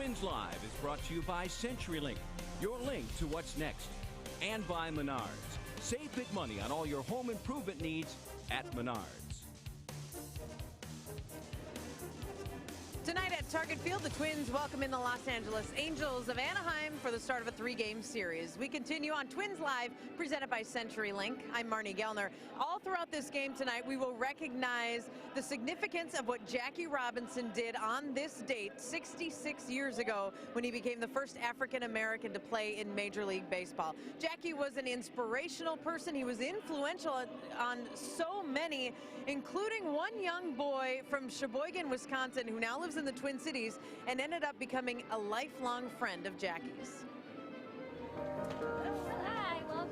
Twins Live is brought to you by CenturyLink, your link to what's next, and by Menards. Save big money on all your home improvement needs at Menards. Tonight at Target Field, the Twins welcome in the Los Angeles Angels of Anaheim for the start of a 3-game series. We continue on Twins Live, presented by CenturyLink. I'm Marnie Gellner. All throughout this game tonight, we will recognize the significance of what Jackie Robinson did on this date 66 years ago when he became the first African-American to play in Major League Baseball. Jackie was an inspirational person. He was influential on so many, including one young boy from Sheboygan, Wisconsin, who now lives in the Twin Cities and ended up becoming a lifelong friend of Jackie's. Hi, welcome.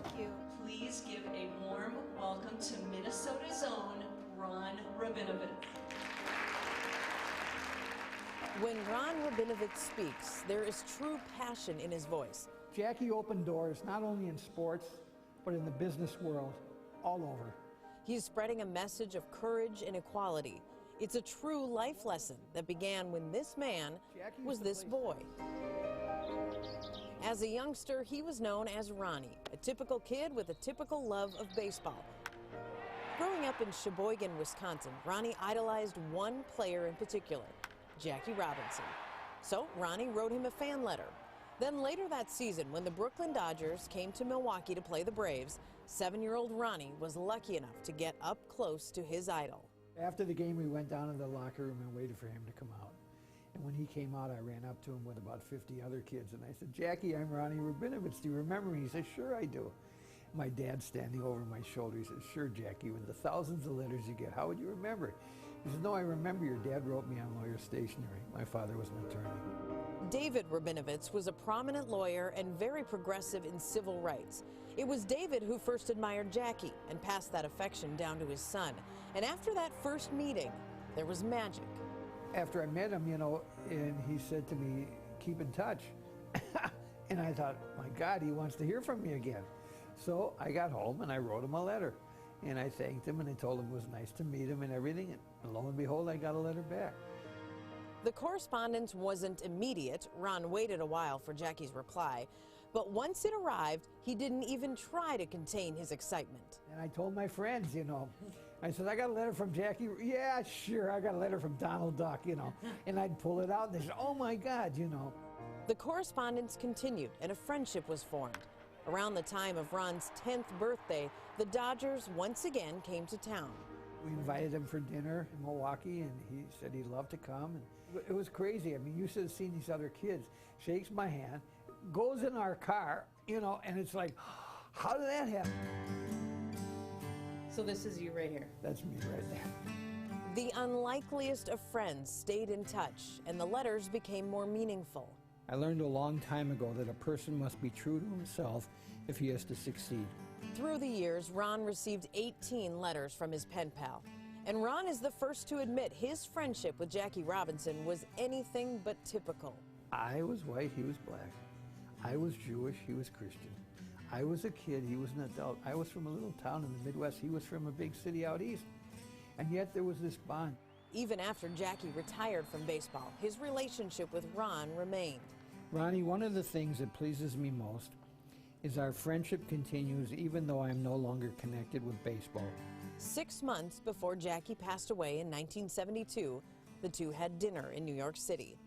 Thank you. Please give a warm welcome to Minnesota's own Ron Rabinovitz. When Ron Rabinovitz speaks, there is true passion in his voice. Jackie opened doors not only in sports, but in the business world, all over. He's spreading a message of courage and equality. It's a true life lesson that began when this man was this boy. As a youngster, he was known as Ronnie, a typical kid with a typical love of baseball. Growing up in Sheboygan, Wisconsin, Ronnie idolized one player in particular, Jackie Robinson. So Ronnie wrote him a fan letter. Then later that season, when the Brooklyn Dodgers came to Milwaukee to play the Braves, 7-year-old Ronnie was lucky enough to get up close to his idol. After the game, we went down to the locker room and waited for him to come out. And when he came out, I ran up to him with about 50 other kids, and I said, "Jackie, I'm Ronnie Rabinovitz. Do you remember me?" He said, "Sure, I do." My dad standing over my shoulder, he said, "Sure, Jackie, with the thousands of letters you get, how would you remember?" He said, "No, I remember your dad wrote me on lawyer stationery. My father was an attorney." David Rabinovitz was a prominent lawyer and very progressive in civil rights. It was David who first admired Jackie and passed that affection down to his son. And after that first meeting, there was magic. After I met him, and he said to me, "Keep in touch." And I thought, my God, he wants to hear from me again. So I got home and I wrote him a letter. And I thanked him and I told him it was nice to meet him and everything. And lo and behold, I got a letter back. The correspondence wasn't immediate. Ron waited a while for Jackie's reply. But once it arrived, he didn't even try to contain his excitement. And I told my friends, I said, "I got a letter from Jackie." "Yeah, sure, I got a letter from Donald Duck," And I'd pull it out and they said, "Oh my God," The correspondence continued and a friendship was formed. Around the time of Ron's 10th birthday, the Dodgers once again came to town. We invited him for dinner in Milwaukee, and he said he'd love to come. And it was crazy. I mean, you should have seen these other kids. Shakes my hand, goes in our car, and it's like, how did that happen? So this is you right here. That's me right there. The unlikeliest of friends stayed in touch, and the letters became more meaningful. I learned a long time ago that a person must be true to himself if he is to succeed. Through the years, Ron received 18 letters from his pen pal. And Ron is the first to admit his friendship with Jackie Robinson was anything but typical. I was white, he was black. I was Jewish, he was Christian. I was a kid, he was an adult. I was from a little town in the Midwest, he was from a big city out east. And yet there was this bond. Even after Jackie retired from baseball, his relationship with Ron remained. Ronnie, one of the things that pleases me most is our friendship continues even though I'm no longer connected with baseball. 6 months before Jackie passed away in 1972, the two had dinner in New York City.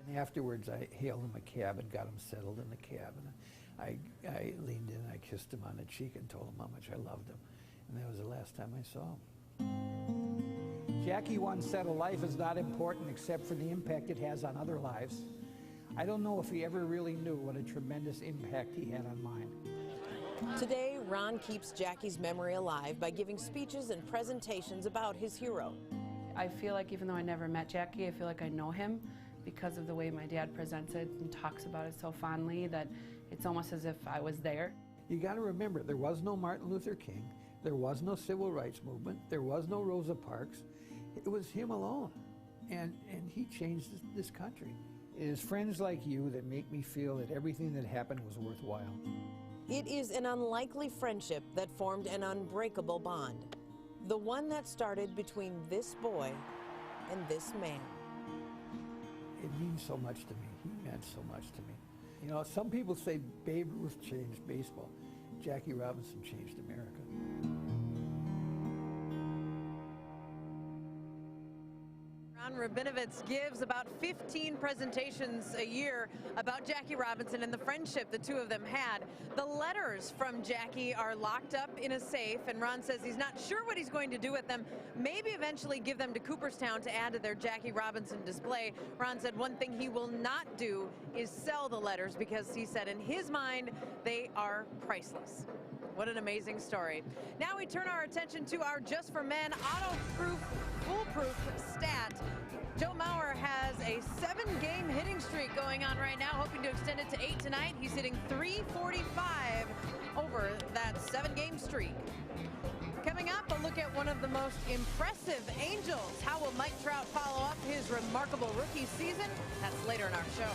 And afterwards, I hailed him a cab and got him settled in the cab. And I leaned in and I kissed him on the cheek and told him how much I loved him. And that was the last time I saw him. Jackie once said a life is not important except for the impact it has on other lives. I don't know if he ever really knew what a tremendous impact he had on mine. Today, Ron keeps Jackie's memory alive by giving speeches and presentations about his hero. I feel like even though I never met Jackie, I feel like I know him because of the way my dad presents it and talks about it so fondly that it's almost as if I was there. You got to remember, there was no Martin Luther King, there was no civil rights movement, there was no Rosa Parks. It was him alone, and he changed this country. It is friends like you that make me feel that everything that happened was worthwhile. It is an unlikely friendship that formed an unbreakable bond. The one that started between this boy and this man. it means so much to me. He meant so much to me. You know, some people say Babe Ruth changed baseball. Jackie Robinson changed America. Rabinovitz gives about 15 presentations a year about Jackie Robinson and the friendship the two of them had. The letters from Jackie are locked up in a safe, and Ron says he's not sure what he's going to do with them. Maybe eventually give them to Cooperstown to add to their Jackie Robinson display. Ron said one thing he will not do is sell the letters, because he said in his mind they are priceless. What an amazing story. Now we turn our attention to our Just for Men auto-proof, foolproof stat. Joe Mauer has a 7-game hitting streak going on right now, hoping to extend it to 8 tonight. He's hitting .345 over that 7-game streak. Coming up, a look at one of the most impressive Angels. How will Mike Trout follow up his remarkable rookie season? That's later in our show.